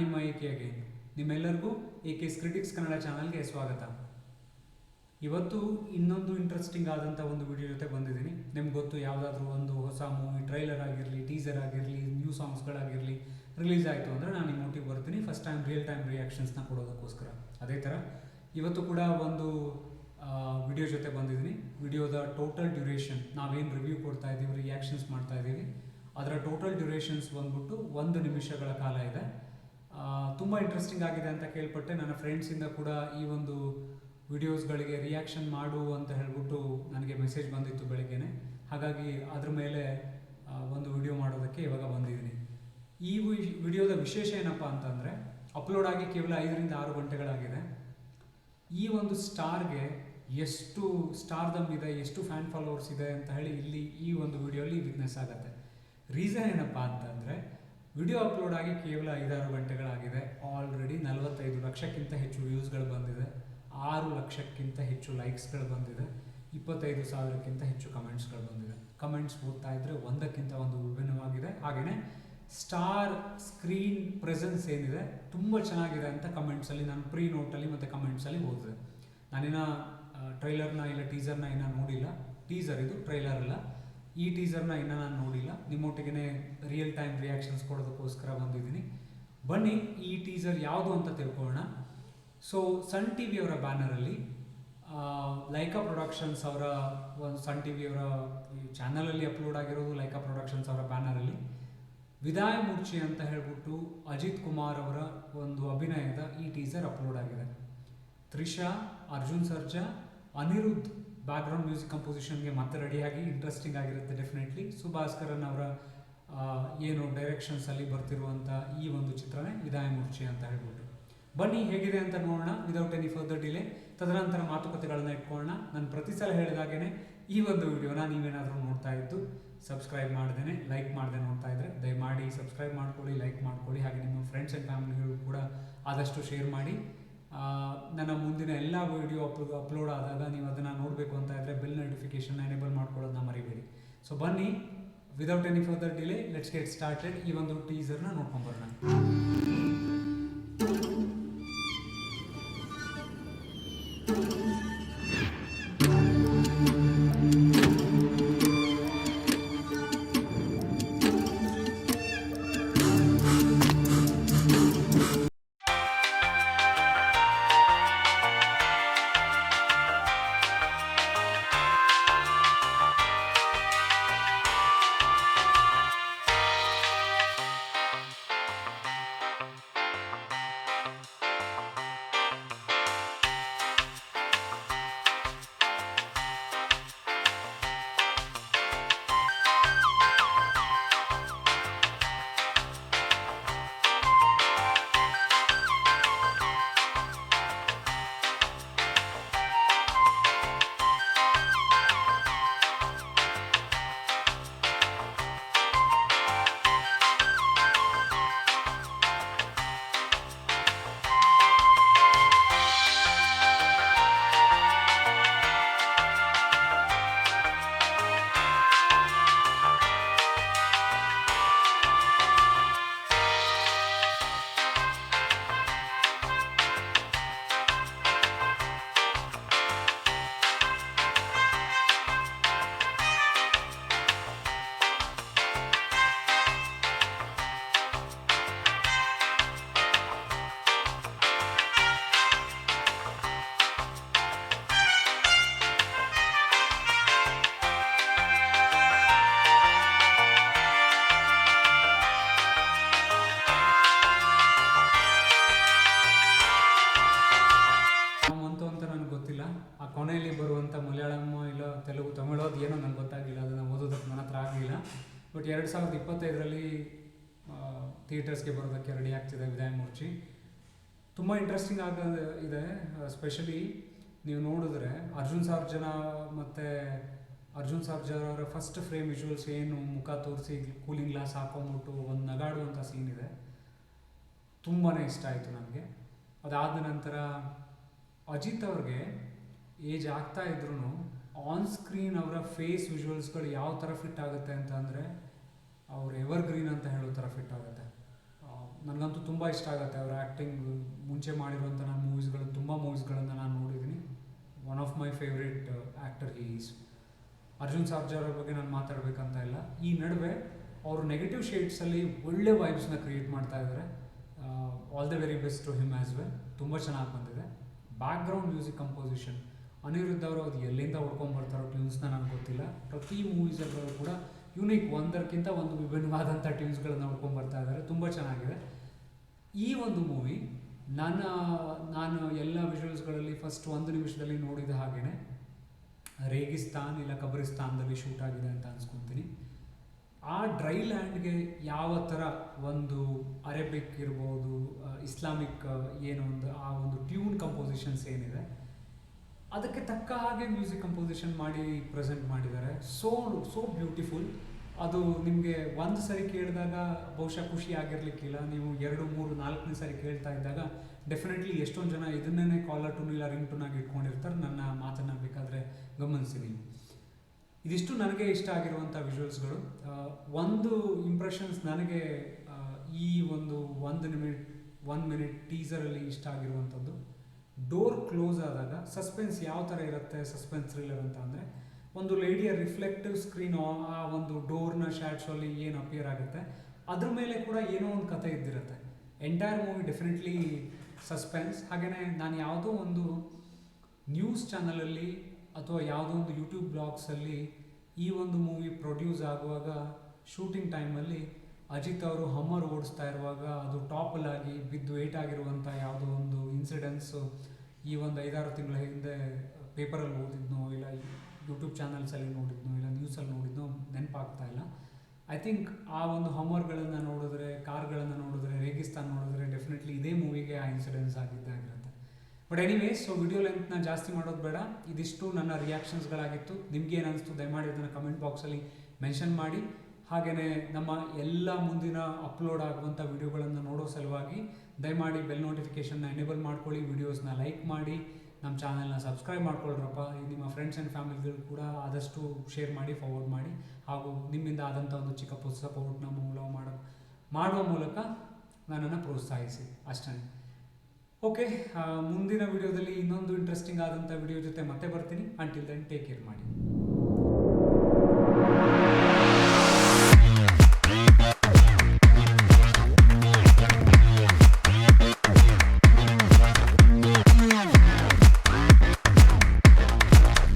ನಿಮ್ಮ AKಗೆ ನಿಮ್ಮೆಲ್ಲರಿಗೂ AK's critics Kannada ಚಾನಲ್ಗೆ ಸ್ವಾಗತ. ಇವತ್ತು ಇನ್ನೊಂದು ಇಂಟ್ರೆಸ್ಟಿಂಗ್ ಆದಂಥ ಒಂದು ವಿಡಿಯೋ ಜೊತೆ ಬಂದಿದ್ದೀನಿ. ನಿಮ್ಗೆ ಗೊತ್ತು, ಯಾವುದಾದ್ರೂ ಒಂದು ಹೊಸ ಮೂವಿ ಟ್ರೈಲರ್ ಆಗಿರಲಿ, ಟೀಸರ್ ಆಗಿರಲಿ, ನ್ಯೂ ಸಾಂಗ್ಸ್ಗಳಾಗಿರಲಿ ರಿಲೀಸ್ ಆಯಿತು ಅಂದರೆ ನಾನು ನಿಮ್ಮೊಟ್ಟಿಗೆ ಬರ್ತೀನಿ ಫಸ್ಟ್ ಟೈಮ್ ರಿಯಲ್ ಟೈಮ್ ರಿಯಾಕ್ಷನ್ಸ್ನ ಕೊಡೋದಕ್ಕೋಸ್ಕರ. ಅದೇ ಥರ ಇವತ್ತು ಕೂಡ ಒಂದು ವಿಡಿಯೋ ಜೊತೆ ಬಂದಿದ್ದೀನಿ. ವಿಡಿಯೋದ ಟೋಟಲ್ ಡ್ಯೂರೇಷನ್, ನಾವೇನು ರಿವ್ಯೂ ಕೊಡ್ತಾ ಇದ್ದೀವಿ, ರಿಯಾಕ್ಷನ್ಸ್ ಮಾಡ್ತಾ ಇದ್ದೀವಿ, ಅದರ ಟೋಟಲ್ ಡ್ಯೂರೇಷನ್ಸ್ ಬಂದ್ಬಿಟ್ಟು 1 ನಿಮಿಷಗಳ ಕಾಲ ಇದೆ. ತುಂಬ ಇಂಟ್ರೆಸ್ಟಿಂಗ್ ಆಗಿದೆ ಅಂತ ಕೇಳ್ಪಟ್ಟೆ. ನನ್ನ ಫ್ರೆಂಡ್ಸಿಂದ ಕೂಡ ಈ ಒಂದು ವಿಡಿಯೋಸ್ಗಳಿಗೆ ರಿಯಾಕ್ಷನ್ ಮಾಡು ಅಂತ ಹೇಳ್ಬಿಟ್ಟು ನನಗೆ ಮೆಸೇಜ್ ಬಂದಿತ್ತು ಬೆಳಗ್ಗೆನೆ. ಹಾಗಾಗಿ ಅದ್ರ ಮೇಲೆ ಒಂದು ವಿಡಿಯೋ ಮಾಡೋದಕ್ಕೆ ಇವಾಗ ಬಂದಿದ್ದೀನಿ. ಈ ವಿಡಿಯೋದ ವಿಶೇಷ ಏನಪ್ಪ ಅಂತಂದರೆ, ಅಪ್ಲೋಡ್ ಆಗಿ ಕೇವಲ 5ರಿಂದ 6 ಗಂಟೆಗಳಾಗಿದೆ. ಈ ಒಂದು ಸ್ಟಾರ್ಗೆ ಎಷ್ಟು ಸ್ಟಾರ್ದಮ್ ಇದೆ, ಎಷ್ಟು ಫ್ಯಾನ್ ಫಾಲೋವರ್ಸ್ ಇದೆ ಅಂತ ಹೇಳಿ ಇಲ್ಲಿ ಈ ಒಂದು ವಿಡಿಯೋಲಿ ವಿಟ್ನೆಸ್ ಆಗುತ್ತೆ. ರೀಸನ್ ಏನಪ್ಪ ಅಂತಂದರೆ, ವಿಡಿಯೋ ಅಪ್ಲೋಡ್ ಆಗಿ ಕೇವಲ 5-6 ಗಂಟೆಗಳಾಗಿದೆ. ಆಲ್ರೆಡಿ 45 ಲಕ್ಷಕ್ಕಿಂತ ಹೆಚ್ಚು ವ್ಯೂಸ್ಗಳು ಬಂದಿದೆ, 6 ಲಕ್ಷಕ್ಕಿಂತ ಹೆಚ್ಚು ಲೈಕ್ಸ್ಗಳು ಬಂದಿದೆ, 25,000ಕ್ಕಿಂತ ಹೆಚ್ಚು ಕಮೆಂಟ್ಸ್ಗಳು ಬಂದಿದೆ. ಕಮೆಂಟ್ಸ್ ಓದ್ತಾ ಇದ್ದರೆ ಒಂದಕ್ಕಿಂತ ಒಂದು ವಿಭಿನ್ನವಾಗಿದೆ. ಹಾಗೆಯೇ ಸ್ಟಾರ್ ಸ್ಕ್ರೀನ್ ಪ್ರೆಸೆನ್ಸ್ ಏನಿದೆ ತುಂಬ ಚೆನ್ನಾಗಿದೆ ಅಂತ ಕಮೆಂಟ್ಸಲ್ಲಿ ನಾನು ಪ್ರೀ ನೋಟಲ್ಲಿ ಮತ್ತು ಕಮೆಂಟ್ಸಲ್ಲಿ ಓದಿದೆ. ನಾನಿನ್ನ ಟ್ರೈಲರ್ನ ಇಲ್ಲ ಟೀಸರ್ನ ಇನ್ನೂ ನೋಡಿಲ್ಲ. ಟೀಸರ್ ಇದು, ಟ್ರೈಲರ್ ಅಲ್ಲ. ಈ ಟೀಸರ್ನ ಇನ್ನೂ ನಾನು ನೋಡಿಲ್ಲ. ನಿಮ್ಮೊಟ್ಟಿಗೆ ರಿಯಲ್ ಟೈಮ್ ರಿಯಾಕ್ಷನ್ಸ್ ಕೊಡೋದಕ್ಕೋಸ್ಕರ ಬಂದಿದ್ದೀನಿ. ಬನ್ನಿ ಈ ಟೀಸರ್ ಯಾವುದು ಅಂತ ತಿಳ್ಕೊಳ್ಳೋಣ. ಸೊ ಸನ್ ಟಿ ವಿಯವರ ಬ್ಯಾನರಲ್ಲಿ ಲೈಕಾ ಪ್ರೊಡಕ್ಷನ್ಸ್ ಅವರ ಒಂದು ಸನ್ ಟಿ ವಿಯವರ ಚಾನಲಲ್ಲಿ ಅಪ್ಲೋಡ್ ಆಗಿರೋದು ಲೈಕಾ ಪ್ರೊಡಕ್ಷನ್ಸ್ ಅವರ ಬ್ಯಾನರಲ್ಲಿ ವಿದಾಯ ಮೂರ್ಛೆ ಅಂತ ಹೇಳ್ಬಿಟ್ಟು ಅಜಿತ್ ಕುಮಾರ್ ಅವರ ಒಂದು ಅಭಿನಯದ ಈ ಟೀಸರ್ ಅಪ್ಲೋಡ್ ಆಗಿದೆ. ತ್ರಿಷಾ, ಅರ್ಜುನ್ ಸರ್ಜಾ, ಅನಿರುದ್ಧ್ ಬ್ಯಾಕ್ಗ್ರೌಂಡ್ ಮ್ಯೂಸಿಕ್ ಕಂಪೋಸಿಷನ್ಗೆ ಮತ್ತೆ ರೆಡಿಯಾಗಿ ಇಂಟ್ರೆಸ್ಟಿಂಗ್ ಆಗಿರುತ್ತೆ ಡೆಫಿನೆಟ್ಲಿ. ಸುಭಾಸ್ಕರನ್ ಅವರ ಏನು ಡೈರೆಕ್ಷನ್ಸಲ್ಲಿ ಬರ್ತಿರುವಂಥ ಈ ಒಂದು ಚಿತ್ರನೇ ವಿದಾಯ ಮೂರ್ಛೆ ಅಂತ ಹೇಳ್ಬಿಟ್ಟು. ಬನ್ನಿ ಹೇಗಿದೆ ಅಂತ ನೋಡೋಣ ವಿದೌಟ್ ಎನಿ ಫರ್ದರ್ ಡಿಲೇ. ತದನಂತರ ಮಾತುಕತೆಗಳನ್ನ ಇಟ್ಕೊಳ್ಳೋಣ. ನಾನು ಪ್ರತಿ ಸಲ ಹೇಳಿದಾಗೇ ಈ ಒಂದು ವಿಡಿಯೋನ ನೀವೇನಾದರೂ ನೋಡ್ತಾ ಇದ್ದು ಸಬ್ಸ್ಕ್ರೈಬ್ ಮಾಡ್ದೇನೆ, ಲೈಕ್ ಮಾಡದೆ ನೋಡ್ತಾ ಇದ್ದರೆ ದಯಮಾಡಿ ಸಬ್ಸ್ಕ್ರೈಬ್ ಮಾಡ್ಕೊಳ್ಳಿ, ಲೈಕ್ ಮಾಡ್ಕೊಳ್ಳಿ. ಹಾಗೆ ನಿಮ್ಮ ಫ್ರೆಂಡ್ಸ್ ಆ್ಯಂಡ್ ಫ್ಯಾಮಿಲಿಗಳು ಕೂಡ ಆದಷ್ಟು ಶೇರ್ ಮಾಡಿ. ನನ್ನ ಮುಂದಿನ ಎಲ್ಲ ವಿಡಿಯೋ ಅಪ್ಲೋಡ್ ಆದಾಗ ನೀವು ಅದನ್ನು ನೋಡಬೇಕು ಅಂತ ಇದ್ದರೆ ಬೆಲ್ ನೋಟಿಫಿಕೇಷನ್ ಎನೇಬಲ್ ಮಾಡ್ಕೊಳ್ಳೋದನ್ನ ಮರಿಬೇಡಿ. ಸೊ ಬನ್ನಿ without any further delay, let's get started. ಈ ಒಂದು ಟೀಸರ್ನ ನೋಡ್ಕೊಂಬರೋಣ. ಕೊನೆಯಲ್ಲಿ ಬರುವಂಥ ಮಲಯಾಳಂ ಇಲ್ಲ ತೆಲುಗು ತಮಿಳು ಅದು ಏನೋ ನನಗೆ ಗೊತ್ತಾಗಲಿಲ್ಲ, ಅದನ್ನು ಓದೋದಕ್ಕೆ ನನ್ನ ಹತ್ರ ಆಗಲಿಲ್ಲ. ಬಟ್ 2025ರಲ್ಲಿ ಥಿಯೇಟರ್ಸ್ಗೆ ಬರೋದಕ್ಕೆ ರೆಡಿ ಆಗ್ತಿದೆ ವಿದಾಯ ಮೂರ್ಛೆ. ತುಂಬ ಇಂಟ್ರೆಸ್ಟಿಂಗ್ ಇದೆ. ಸ್ಪೆಷಲಿ ನೀವು ನೋಡಿದ್ರೆ ಅರ್ಜುನ್ ಸರ್ಜಾ ಅವರ ಫಸ್ಟ್ ಫ್ರೇಮ್ ವಿಜುವಲ್ಸ್ ಏನು ಮುಖ ತೋರಿಸಿ ಕೂಲಿಂಗ್ ಗ್ಲಾಸ್ ಹಾಕೊಂಡ್ಬಿಟ್ಟು ಒಂದು ನಗಾಡುವಂಥ ಸೀನ್ ಇದೆ, ತುಂಬಾ ಇಷ್ಟ ಆಯಿತು ನನಗೆ. ಅದಾದ ನಂತರ ಅಜಿತ್ ಅವ್ರಿಗೆ ಏಜ್ ಆಗ್ತಾ ಇದ್ರೂ ಆನ್ ಸ್ಕ್ರೀನ್ ಅವರ ಫೇಸ್ ವಿಜುವಲ್ಸ್ಗಳು ಯಾವ ಥರ ಫಿಟ್ ಆಗುತ್ತೆ ಅಂತ ಅಂದರೆ ಅವ್ರು ಎವರ್ ಗ್ರೀನ್ ಅಂತ ಹೇಳೋ ಥರ ಫಿಟ್ ಆಗುತ್ತೆ. ನನಗಂತೂ ತುಂಬ ಇಷ್ಟ ಆಗುತ್ತೆ ಅವರ ಆ್ಯಕ್ಟಿಂಗ್. ಮುಂಚೆ ಮಾಡಿರುವಂಥ ನಾನು ತುಂಬ ಮೂವೀಸ್ಗಳನ್ನು ನಾನು ನೋಡಿದ್ದೀನಿ. One of my favourite actor is. Arjun Sarja ಅವ್ರ ಬಗ್ಗೆ ನಾನು ಮಾತಾಡಬೇಕಂತ ಇಲ್ಲ. ಈ ನಡುವೆ ಅವರು ನೆಗೆಟಿವ್ ಶೇಡ್ಸಲ್ಲಿ ಒಳ್ಳೆ ವೈಬ್ಸ್ನ ಕ್ರಿಯೇಟ್ ಮಾಡ್ತಾ ಇದ್ದಾರೆ. All the very best to him as well. ತುಂಬ ಚೆನ್ನಾಗಿ ಬಂದಿದೆ. ಬ್ಯಾಕ್ಗ್ರೌಂಡ್ ಮ್ಯೂಸಿಕ್ ಕಂಪೋಸಿಷನ್ ಅನಿರುದ್ಧ ಅವರು ಅದು ಎಲ್ಲಿಂದ ಹುಡ್ಕೊಂಡ್ಬರ್ತಾರೋ ಟ್ಯೂನ್ಸ್ನ ನನಗೆ ಗೊತ್ತಿಲ್ಲ. ಪ್ರತಿ ಮೂವೀಸಲ್ಲೂ ಕೂಡ ಯುನೀಕ್, ಒಂದಕ್ಕಿಂತ ಒಂದು ವಿಭಿನ್ನವಾದಂಥ ಟ್ಯೂನ್ಸ್ಗಳನ್ನ ಹುಡ್ಕೊಂಡ್ಬರ್ತಾ ಇದ್ದಾರೆ. ತುಂಬ ಚೆನ್ನಾಗಿದೆ ಈ ಒಂದು ಮೂವಿ. ನಾನು ಎಲ್ಲ ವಿಜುವಲ್ಸ್ಗಳಲ್ಲಿ ಫಸ್ಟ್ 1 ನಿಮಿಷದಲ್ಲಿ ನೋಡಿದ ಹಾಗೆಯೇ ರೇಗಿಸ್ತಾನ್ ಇಲ್ಲ ಕಬ್ರಿಸ್ತಾನದಲ್ಲಿ ಶೂಟ್ ಆಗಿದೆ ಅಂತ ಅನ್ಸ್ಕೊತೀನಿ. ಆ ಡ್ರೈ ಲ್ಯಾಂಡ್ಗೆ ಯಾವ ಥರ ಒಂದು ಅರೇಬಿಕ್ ಇರ್ಬೋದು, ಇಸ್ಲಾಮಿಕ್ ಏನೋ ಆ ಒಂದು ಟ್ಯೂನ್ ಕಂಪೋಸಿಷನ್ಸ್ ಏನಿದೆ ಅದಕ್ಕೆ ತಕ್ಕ ಹಾಗೆ ಮ್ಯೂಸಿಕ್ ಕಂಪೋಸಿಷನ್ ಮಾಡಿ ಪ್ರೆಸೆಂಟ್ ಮಾಡಿದ್ದಾರೆ. So beautiful. ಅದು ನಿಮಗೆ ಒಂದು ಸರಿ ಕೇಳಿದಾಗ ಬಹುಶಃ ಖುಷಿ ಆಗಿರಲಿಕ್ಕಿಲ್ಲ. ನೀವು 2, 3, 4ನೇ ಸರಿ ಕೇಳ್ತಾ ಇದ್ದಾಗ ಡೆಫಿನೆಟ್ಲಿ ಎಷ್ಟೊಂದು ಜನ ಇದನ್ನೇ ಕಾಲರ್ ಟೂನ್ ಇಲ್ಲ ರಿಂಗ್ ಟೂನ್ ಆಗಿ ಇಟ್ಕೊಂಡಿರ್ತಾರೆ. ನನ್ನ ಮಾತನ್ನು ಬೇಕಾದರೆ ಗಮನಿಸಿ ನೀವು. ಇದಿಷ್ಟು ನನಗೆ ಇಷ್ಟ ಆಗಿರುವಂಥ ವಿಜುವಲ್ಸ್ಗಳು. ಒಂದು ಇಂಪ್ರೆಷನ್ಸ್ ನನಗೆ ಈ ಒಂದು 1 ಮಿನಿಟ್ ಟೀಸರಲ್ಲಿ ಇಷ್ಟ ಆಗಿರುವಂಥದ್ದು, ಡೋರ್ ಕ್ಲೋಸ್ ಆದಾಗ ಸಸ್ಪೆನ್ಸ್ ಯಾವ ಥರ ಇರುತ್ತೆ. ಸಸ್ಪೆನ್ಸ್ ಥ್ರಿಲ್ಲರ್ ಅಂತ ಅಂದರೆ ಒಂದು ಲೇಡಿಯ ರಿಫ್ಲೆಕ್ಟಿವ್ ಸ್ಕ್ರೀನ್ ಆ ಒಂದು ಡೋರ್ನ ಶ್ಯಾಡ್ಸಲ್ಲಿ ಏನು ಅಪಿಯರ್ ಆಗುತ್ತೆ ಅದ್ರ ಮೇಲೆ ಕೂಡ ಏನೋ ಒಂದು ಕತೆ ಇದ್ದಿರುತ್ತೆ. Entire movie definitely suspense. ಹಾಗೆಯೇ ನಾನು ಯಾವುದೋ ಒಂದು ನ್ಯೂಸ್ ಚಾನಲಲ್ಲಿ ಅಥವಾ ಯಾವುದೋ ಒಂದು ಯೂಟ್ಯೂಬ್ ಬ್ಲಾಗ್ಸಲ್ಲಿ ಈ ಒಂದು ಮೂವಿ ಪ್ರೊಡ್ಯೂಸ್ ಆಗುವಾಗ ಶೂಟಿಂಗ್ ಟೈಮಲ್ಲಿ ಅಜಿತ್ ಅವರು ಹಮ್ಮರ್ ಓಡಿಸ್ತಾ ಇರುವಾಗ ಅದು ಟಾಪಲ್ಲಾಗಿ ಬಿದ್ದು ಏಟಾಗಿರುವಂಥ ಯಾವುದೋ ಒಂದು ಇನ್ಸಿಡೆನ್ಸು ಈ ಒಂದು 5-6 ತಿಂಗಳ ಹಿಂದೆ ಪೇಪರಲ್ಲಿ ಓದಿದ್ನೋ ಇಲ್ಲ ಯೂಟ್ಯೂಬ್ ಚಾನಲ್ಸಲ್ಲಿ ನೋಡಿದ್ನೋ ಇಲ್ಲ ನ್ಯೂಸಲ್ಲಿ ನೋಡಿದ್ನೋ ನೆನಪಾಗ್ತಾ ಇಲ್ಲ. ಐ ಥಿಂಕ್ ಆ ಒಂದು ಹಮ್ಮರ್ಗಳನ್ನು ನೋಡಿದ್ರೆ, ಕಾರ್ಗಳನ್ನು ನೋಡಿದ್ರೆ, ರೇಗಿಸ್ತಾನ್ ನೋಡಿದ್ರೆ ಡೆಫಿನೆಟ್ಲಿ ಇದೇ ಮೂವಿಗೆ ಆ ಇನ್ಸಿಡೆನ್ಸ್ ಆಗಿರುತ್ತೆ. ಬಟ್ ಎನಿವೇಸ್, ಸೊ ವಿಡಿಯೋ ಲೆಂತ್ನ ಜಾಸ್ತಿ ಮಾಡೋದು ಬೇಡ. ಇದಿಷ್ಟು ನನ್ನ ರಿಯಾಕ್ಷನ್ಸ್ಗಳಾಗಿತ್ತು. ನಿಮ್ಗೆ ಏನು ಅನಿಸ್ತು ದಯಮಾಡಿ ಅದನ್ನು ಕಮೆಂಟ್ ಬಾಕ್ಸಲ್ಲಿ ಮೆನ್ಷನ್ ಮಾಡಿ. ಹಾಗೆಯೇ ನಮ್ಮ ಎಲ್ಲ ಮುಂದಿನ ಅಪ್ಲೋಡ್ ಆಗುವಂಥ ವಿಡಿಯೋಗಳನ್ನು ನೋಡೋ ಸಲುವಾಗಿ ದಯಮಾಡಿ ಬೆಲ್ ನೋಟಿಫಿಕೇಷನ್ನ ಎನೇಬಲ್ ಮಾಡ್ಕೊಳ್ಳಿ, ವಿಡಿಯೋಸ್ನ ಲೈಕ್ ಮಾಡಿ, ನಮ್ಮ ಚಾನಲ್ನ ಸಬ್ಸ್ಕ್ರೈಬ್ ಮಾಡ್ಕೊಳ್ರಪ್ಪ. ನಿಮ್ಮ ಫ್ರೆಂಡ್ಸ್ ಆ್ಯಂಡ್ ಫ್ಯಾಮಿಲಿಗಳು ಕೂಡ ಆದಷ್ಟು ಶೇರ್ ಮಾಡಿ, ಫಾರ್ವರ್ಡ್ ಮಾಡಿ. ಹಾಗೂ ನಿಮ್ಮಿಂದ ಆದಂಥ ಒಂದು ಚಿಕ್ಕ ಸಪೋರ್ಟ್ನ ಮಾಡುವ ಮೂಲಕ ನನ್ನನ್ನು ಪ್ರೋತ್ಸಾಹಿಸಿ ಅಷ್ಟೇ. ಓಕೆ, ಮುಂದಿನ ವಿಡಿಯೋದಲ್ಲಿ ಇನ್ನೊಂದು ಇಂಟ್ರೆಸ್ಟಿಂಗ್ ಆದಂಥ ವಿಡಿಯೋ ಜೊತೆ ಮತ್ತೆ ಬರ್ತೀನಿ. ಅಂಟಿಲ್ ದೆನ್ ಟೇಕ್ ಕೇರ್ ಮಾಡಿ.